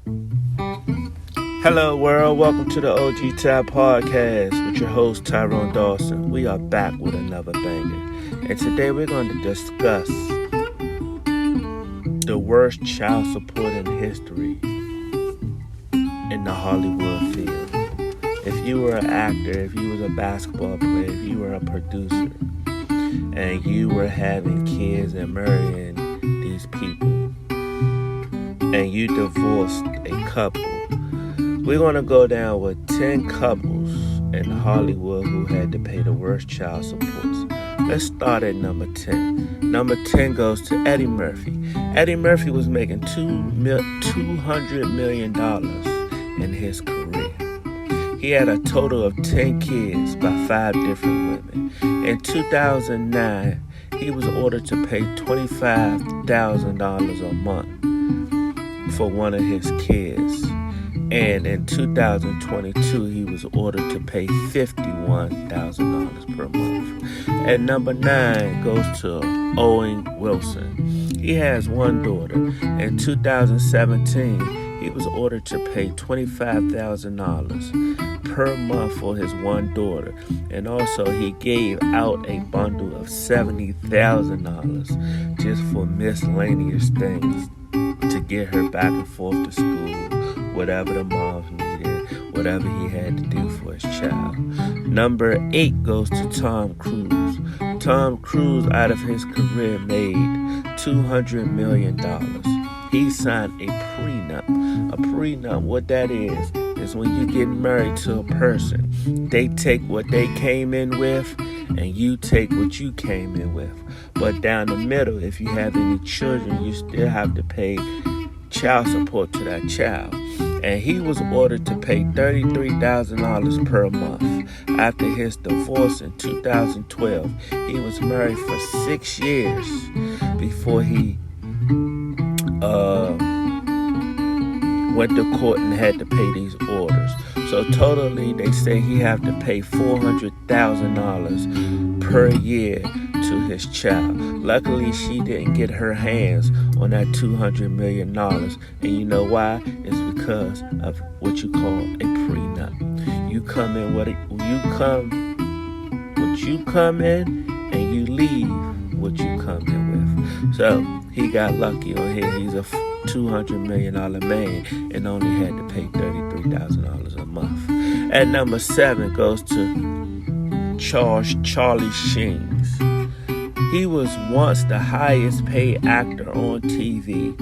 Hello world, welcome to the OG Tab Podcast with your host Tyrone Dawson. We are back with another banger, and today we're going to discuss the worst child support in history in the Hollywood field. If you were an actor, if you was a basketball player, if you were a producer, and you were having kids and marrying these people, and you divorced a couple, we're going to go down with 10 couples in Hollywood who had to pay the worst child supports. Let's start at number 10. Number 10 goes to Eddie Murphy. Eddie Murphy was making $200 million in his career. He had a total of 10 kids by 5 different women. In 2009, he was ordered to pay $25,000 a month for one of his kids. And in 2022, he was ordered to pay $51,000 per month. At number 9 goes to Owen Wilson. He has one daughter. In 2017, he was ordered to pay $25,000 per month for his one daughter. And also, he gave out a bundle of $70,000 just for miscellaneous things to get her back and forth to school, whatever the moms needed, whatever he had to do for his child. Number 8 goes to Tom Cruise. Tom Cruise, out of his career, made $200 million. He signed a prenup. A prenup, what that is when you get married to a person, they take what they came in with, and you take what you came in with. But down the middle, if you have any children, you still have to pay child support to that child. And he was ordered to pay $33,000 per month. After his divorce in 2012, he was married for 6 years before he went to court and had to pay these orders. So totally, they say he have to pay $400,000 per year to his child. Luckily, she didn't get her hands on that $200 million. And you know why? It's because of what you call a prenup. You come in and you leave what you come in with. So he got lucky on here. He's a $200 million man and only had to pay $33,000 a month. At number 7 goes to Charlie Sheen. He was once the highest paid actor on TV.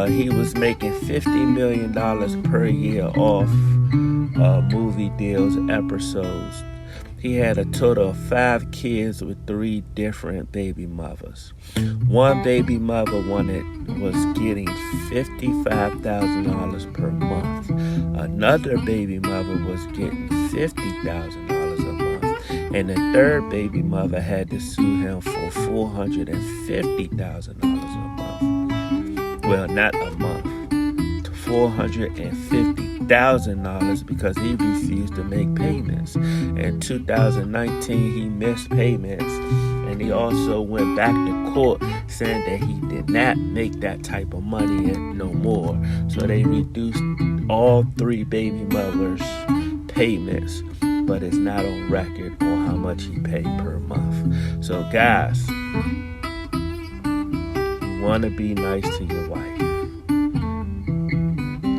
He was making $50 million per year off movie deals, episodes. He had a total of 5 kids with 3 different baby mothers. One baby mother was getting $55,000 per month. Another baby mother was getting $50,000 a month. And the third baby mother had to sue him for $450,000 a month. Well, not a month. $450,000 because he refused to make payments. In 2019, he missed payments, and he also went back to court saying that he did not make that type of money no more. So they reduced all 3 baby mothers' payments, but it's not on record on how much he paid per month. So guys, you want to be nice to your wife.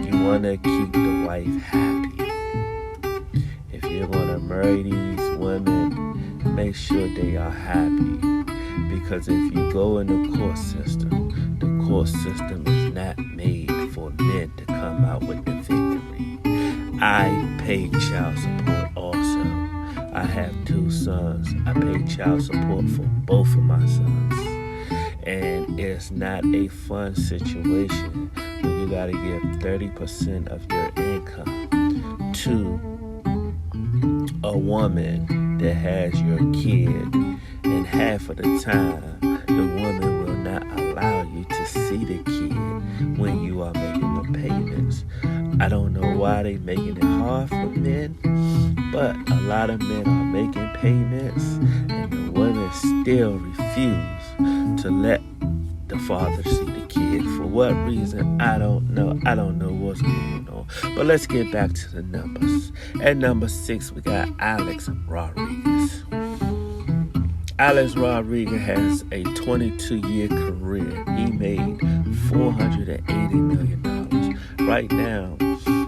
You want to keep the wife happy. If you're going to marry these women, make sure they are happy. Because if you go in the court system is not made for men to come out with the victory. I pay child support also. I have 2 sons. I pay child support for both of my sons. And it's not a fun situation when you gotta give 30% of your income to a woman that has your kid, and half of the time the woman will not allow you to see the kid when you are making the payments. I don't know why they making it hard for men, but a lot of men are making payments, and the women still refuse to let the father see the kid. For what reason? I don't know. I don't know what what's going on. But let's get back to the numbers. At number 6, we got Alex Rodriguez. Alex Rodriguez has a 22-year career. He made $480 million. Right now,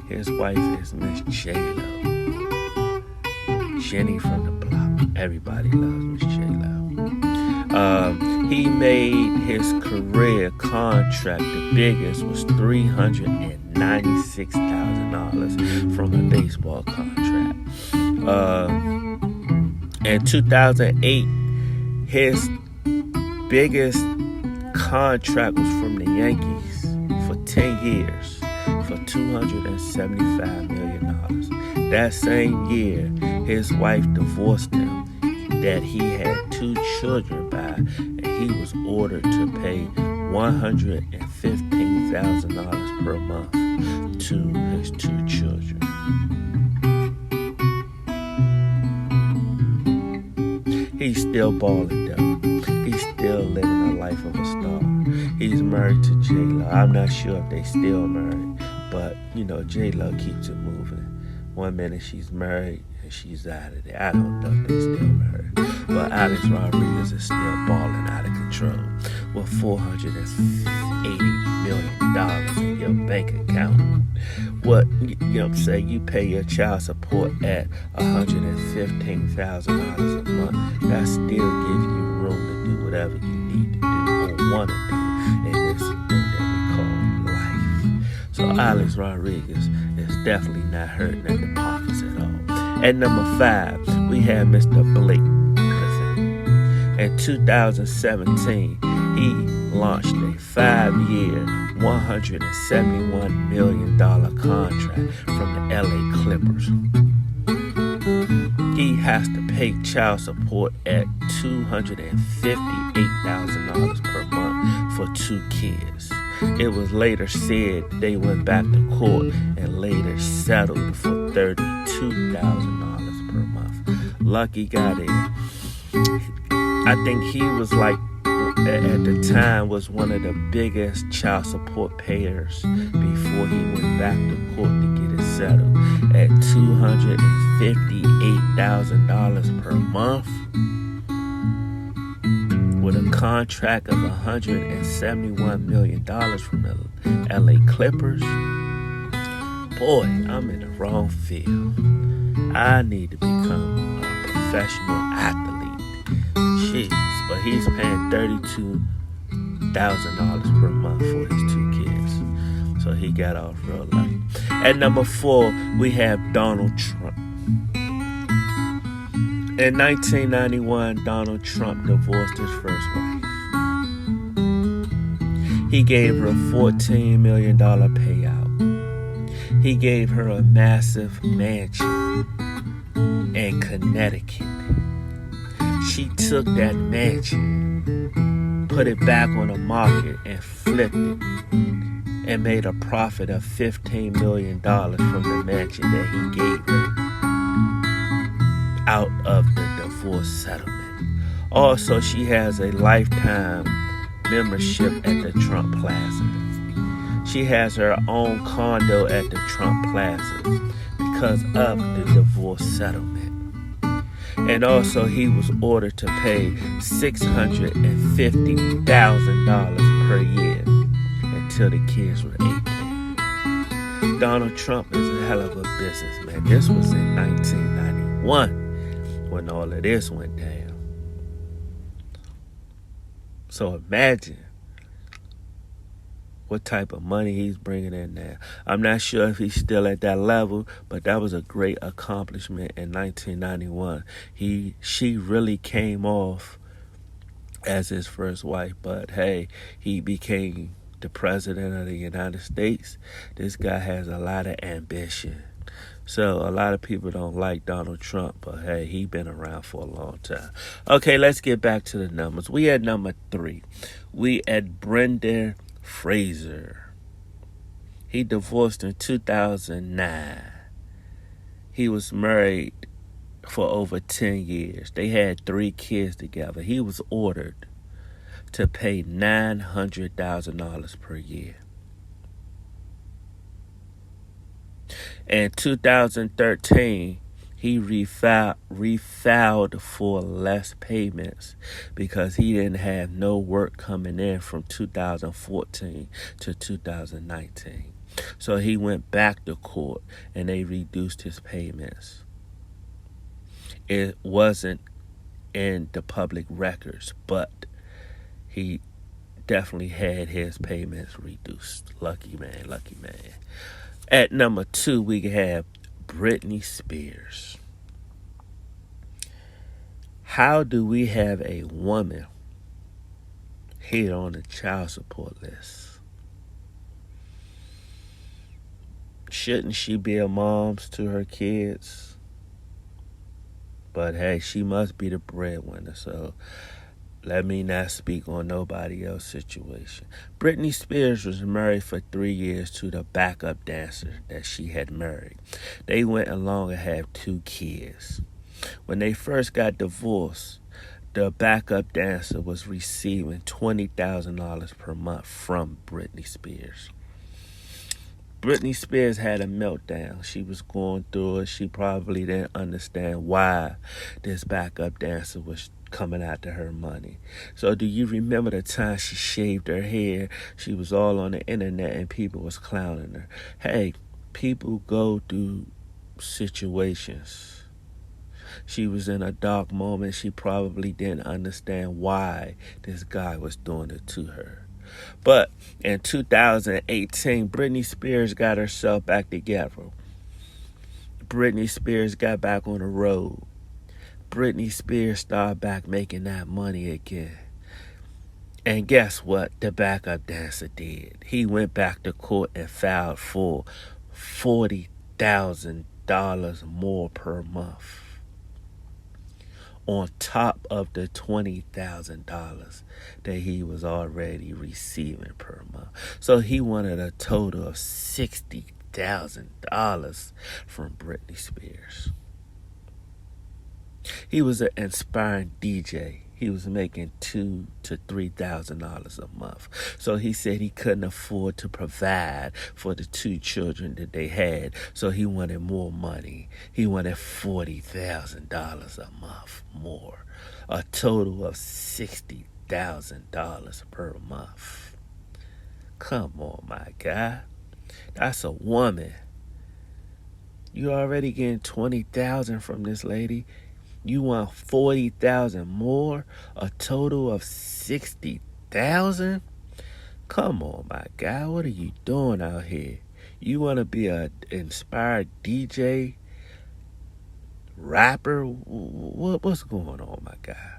his wife is Miss J-Lo. Jenny from the block. Everybody loves Miss J-Lo. He made his career contract, the biggest was $396,000 from a baseball contract. In 2008, his biggest contract was from the Yankees for 10 years for $275 million. That same year, his wife divorced him that he had 2 children by, and he was ordered to pay $115,000 per month to his 2 children. He's still balling though. He's still living the life of a star. He's married to J-Lo. I'm not sure if they still married, but J-Lo keeps it moving. One minute she's married and she's out of there. I don't know if they still married. But Alex Rodriguez is still balling out of control with $480 million in your bank account. What I'm saying, you pay your child support at $115,000 a month. That still gives you room to do whatever you need to do or want to do in this thing that we call life. So Alex Rodriguez is definitely not hurting at the pockets at all. At number 5, we have Mr. Blake. In 2017, he launched a 5-year, $171 million contract from the LA Clippers. He has to pay child support at $258,000 per month for 2 kids. It was later said they went back to court and later settled for $32,000 per month. Lucky got in. I think he was at the time was one of the biggest child support payers before he went back to court to get it settled at $258,000 per month with a contract of $171 million from the LA Clippers. Boy, I'm in the wrong field. I need to become a professional athlete. Jeez, but he's paying $32,000 per month for his 2 kids. So he got off real light. At number 4, we have Donald Trump. In 1991, Donald Trump divorced his first wife. He gave her a $14 million payout. He gave her a massive mansion in Connecticut. She took that mansion, put it back on the market, and flipped it, and made a profit of $15 million from the mansion that he gave her out of the divorce settlement. Also, she has a lifetime membership at the Trump Plaza. She has her own condo at the Trump Plaza because of the divorce settlement. And also, he was ordered to pay $650,000 per year until the kids were 18. Donald Trump is a hell of a businessman. This was in 1991 when all of this went down. So imagine what type of money he's bringing in now. I'm not sure if he's still at that level, but that was a great accomplishment in 1991. She really came off as his first wife, but hey, he became the president of the United States. This guy has a lot of ambition. So a lot of people don't like Donald Trump, but hey, he's been around for a long time. Okay, let's get back to the numbers. We at number 3. We at Brenda Fraser. He divorced in 2009. He was married for over 10 years. They had 3 kids together. He was ordered to pay $900,000 per year. In 2013, he refiled for less payments because he didn't have no work coming in from 2014 to 2019. So he went back to court and they reduced his payments. It wasn't in the public records, but he definitely had his payments reduced. Lucky man, lucky man. At number 2, we have Britney Spears. How do we have a woman here on the child support list? Shouldn't she be a mom to her kids? But hey, she must be the breadwinner, so let me not speak on nobody else's situation. Britney Spears was married for 3 years to the backup dancer that she had married. They went along and had 2 kids. When they first got divorced, the backup dancer was receiving $20,000 per month from Britney Spears. Britney Spears had a meltdown. She was going through it. She probably didn't understand why this backup dancer was coming after her money. So do you remember the time she shaved her hair? She was all on the internet and people was clowning her. Hey, people go through situations. She was in a dark moment. She probably didn't understand why this guy was doing it to her. But in 2018, Britney Spears got herself back together. Britney Spears got back on the road. Britney Spears started back making that money again. And guess what the backup dancer did? He went back to court and filed for $40,000 more per month, on top of the $20,000 that he was already receiving per month. So he wanted a total of $60,000 from Britney Spears. He was an inspiring DJ. He was making $2,000 to $3,000 a month. So he said he couldn't afford to provide for the 2 children that they had. So he wanted more money. He wanted $40,000 a month more. A total of $60,000 per month. Come on, my guy. That's a woman. You already getting $20,000 from this lady. You want $40,000 more? A total of $60,000? Come on, my guy. What are you doing out here? You want to be an inspired DJ, rapper? What's going on, my guy?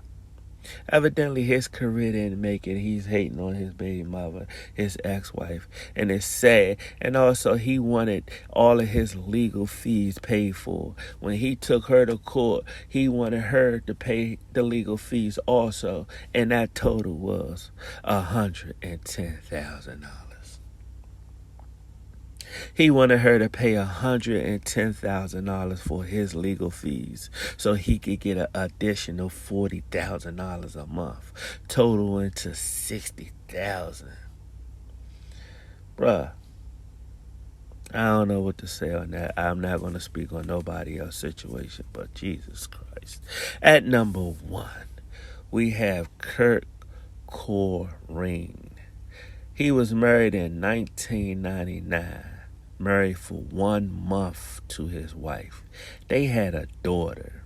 Evidently, his career didn't make it. He's hating on his baby mother, his ex-wife, and it's sad. And also, he wanted all of his legal fees paid for. When he took her to court, he wanted her to pay the legal fees also, and that total was $110,000. He wanted her to pay $110,000 for his legal fees so he could get an additional $40,000 a month, totaling to $60,000. Bruh, I don't know what to say on that. I'm not going to speak on nobody else's situation, but Jesus Christ. At number 1, we have Kurt Cobain. He was married in 1999. Married for 1 month to his wife. They had a daughter.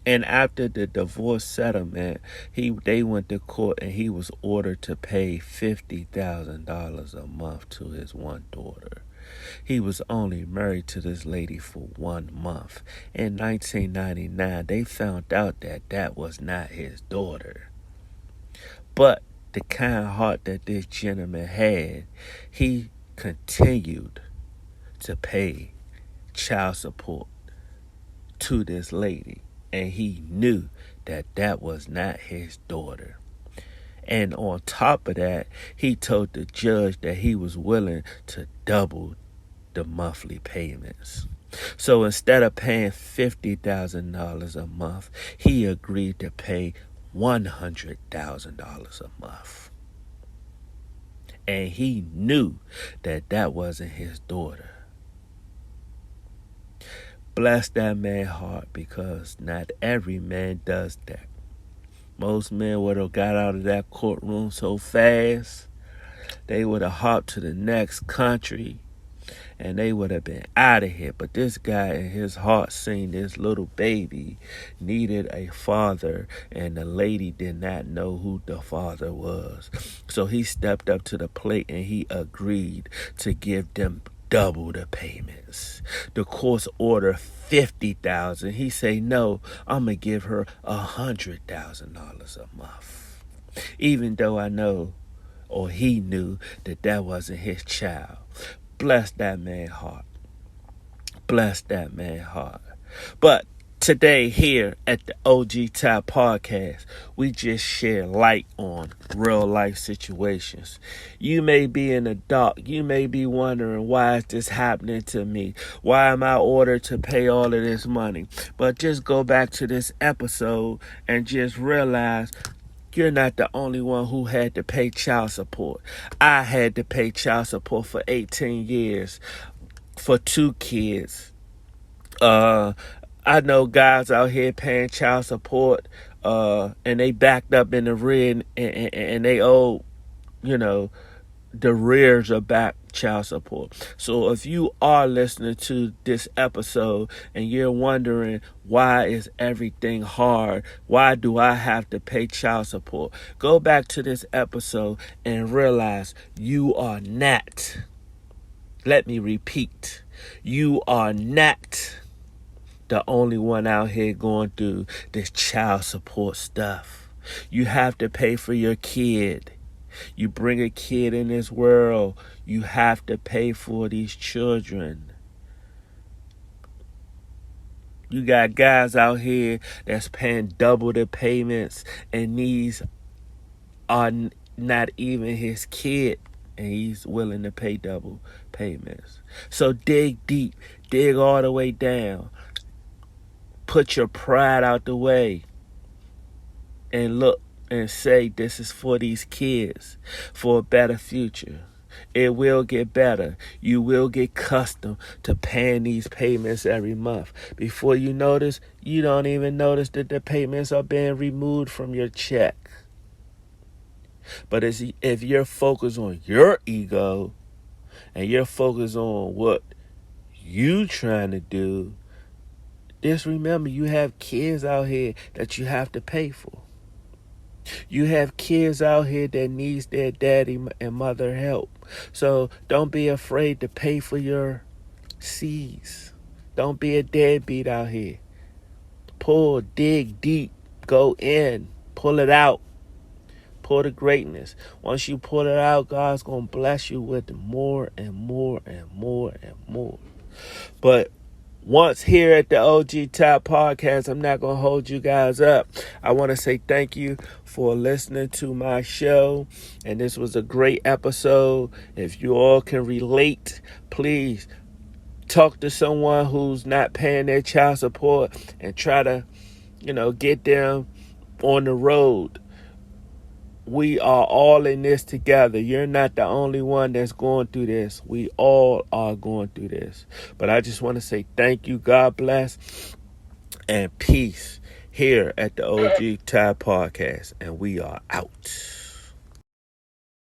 And after the divorce settlement, they went to court and he was ordered to pay $50,000 a month to his one daughter. He was only married to this lady for 1 month. In 1999, they found out that that was not his daughter. But the kind heart that this gentleman had, he continued to pay child support to this lady. And he knew that that was not his daughter. And on top of that, he told the judge that he was willing to double the monthly payments. So instead of paying $50,000 a month, he agreed to pay $100,000 a month. And he knew that that wasn't his daughter. Bless that man's heart, because not every man does that. Most men would have got out of that courtroom so fast, they would have hopped to the next country and they would have been out of here. But this guy in his heart seen this little baby needed a father, and the lady did not know who the father was. So he stepped up to the plate and he agreed to give them double the payments. The court's order $50,000. He say, no, I'm gonna give her $100,000 a month, even though I know, or he knew, that that wasn't his child. Bless that man's heart. Bless that man's heart. But today here at the OG Top Podcast, we just share light on real life situations. You may be in the dark. You may be wondering, why is this happening to me? Why am I ordered to pay all of this money? But just go back to this episode and just realize you're not the only one who had to pay child support. I had to pay child support for 18 years for 2 kids. I know guys out here paying child support, and they backed up in the rear, and they owe, the rears are back child support. So if you are listening to this episode and you're wondering, why is everything hard? Why do I have to pay child support? Go back to this episode and realize you are not, let me repeat, you are not the only one out here going through this child support stuff. You have to pay for your kid. You bring a kid in this world, you have to pay for these children. You got guys out here that's paying double the payments, and these are not even his kid, and he's willing to pay double payments. So dig deep, dig all the way down. Put your pride out the way and look and say, this is for these kids, for a better future. It will get better. You will get accustomed to paying these payments every month. Before you notice, you don't even notice that the payments are being removed from your check. But if you're focused on your ego and you're focused on what you trying to do, just remember, you have kids out here that you have to pay for. You have kids out here that needs their daddy and mother help. So don't be afraid to pay for your seeds. Don't be a deadbeat out here. Pull, dig deep, go in, pull it out. Pull the greatness. Once you pull it out, God's going to bless you with more and more and more and more. But once here at the OG Top Podcast, I'm not going to hold you guys up. I want to say thank you for listening to my show. And this was a great episode. If you all can relate, please talk to someone who's not paying their child support and try to, get them on the road. We are all in this together. You're not the only one that's going through this. We all are going through this. But I just want to say thank you, God bless, and peace here at the OG Tide Podcast. And we are out.